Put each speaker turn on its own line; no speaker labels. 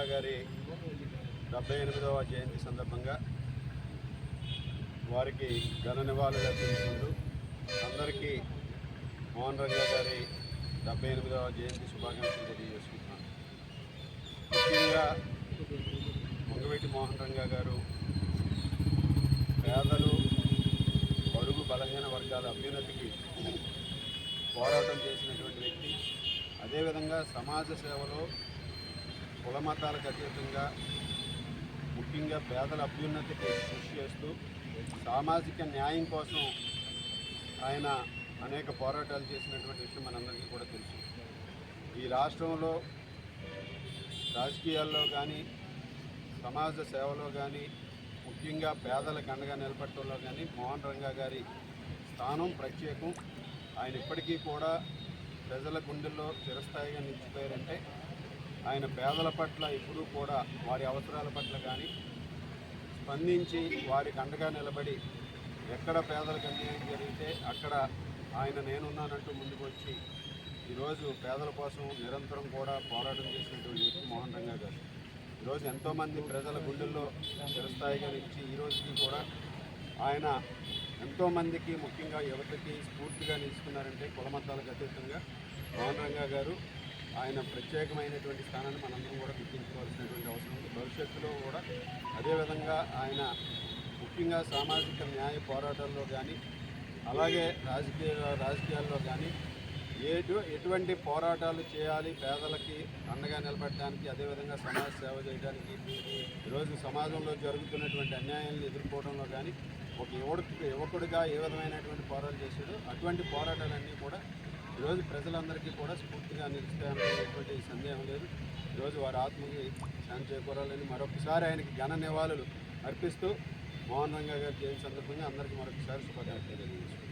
రంగా గారి 78వ జయంతి సందర్భంగా వారికి ఘన నివాళులు అర్పించుకుంటూ అందరికీ మోహన్ రంగా గారి 78వ జయంతి శుభాకాంక్షలు తెలియజేసుకుంటున్నాను. ముఖ్యంగా వంగవీటి మోహన్ రంగా గారు పేదలు, బడుగు బలహీన వర్గాల అభ్యున్నతికి పోరాటం చేసినటువంటి వ్యక్తి. అదేవిధంగా సమాజ సేవలో కుల మతాలకు అతీతంగా ముఖ్యంగా పేదల అభ్యున్నతికి కృషి చేస్తూ సామాజిక న్యాయం కోసం ఆయన అనేక పోరాటాలు చేసినటువంటి విషయం మనందరికీ కూడా తెలుసు. ఈ రాష్ట్రంలో రాజకీయాల్లో కానీ సమాజ సేవలో కానీ ముఖ్యంగా పేదలకు అండగా నిలబడటంలో కానీ మోహన్ రంగా గారి స్థానం ప్రత్యేకం. ఆయన ఇప్పటికీ కూడా ప్రజల గుండెల్లో చిరస్థాయిగా నిలిచిపోయారంటే ఆయన పేదల పట్ల ఎప్పుడూ కూడా వారి అవసరాల పట్ల కానీ స్పందించి వారికి అండగా నిలబడి ఎక్కడ పేదలకు అన్యాయం జరిగితే అక్కడ ఆయన నేనున్నానంటూ ముందుకు వచ్చి ఈరోజు పేదల కోసం నిరంతరం కూడా పోరాటం చేసినటువంటి వ్యక్తి మోహన్ రంగా గారు. ఈరోజు ఎంతోమంది ప్రజల గుండెల్లో చిరస్థాయిగా నిలిచి ఈరోజుకి కూడా ఆయన ఎంతోమందికి ముఖ్యంగా యువతకి స్ఫూర్తిగా నిలుచుకున్నారంటే కులమతాలకు అతీతంగా మోహన్ రంగా గారు ఆయన ప్రత్యేకమైనటువంటి స్థానాన్ని మనందరం కూడా గుర్తించుకోవాల్సినటువంటి అవసరం ఉంది. భవిష్యత్తులో కూడా అదేవిధంగా ఆయన ముఖ్యంగా సామాజిక న్యాయ పోరాటాల్లో కానీ అలాగే రాజకీయాల్లో కానీ ఎటువంటి పోరాటాలు చేయాలి పేదలకి అండగా నిలబడడానికి, అదేవిధంగా సమాజ సేవ చేయడానికి, ఈరోజు సమాజంలో జరుగుతున్నటువంటి అన్యాయాలను ఎదుర్కోవడంలో కానీ ఒక యువకుడిగా ఏ విధమైనటువంటి పోరాటాలు చేశాడో అటువంటి పోరాటాలన్నీ కూడా ఈరోజు ప్రజలందరికీ కూడా స్ఫూర్తిగా నిలుస్తాయనేటువంటి సందేహం లేదు. ఈరోజు వారి ఆత్మకి శాంతి చేకూరాలని మరొకసారి ఆయనకి ఘన నివాళులు అర్పిస్తూ మోహన్ రంగా గారి జయంతి సందర్భంగా అందరికీ మరొకసారి శుభాకాంక్షలు తెలియజేస్తున్నాను.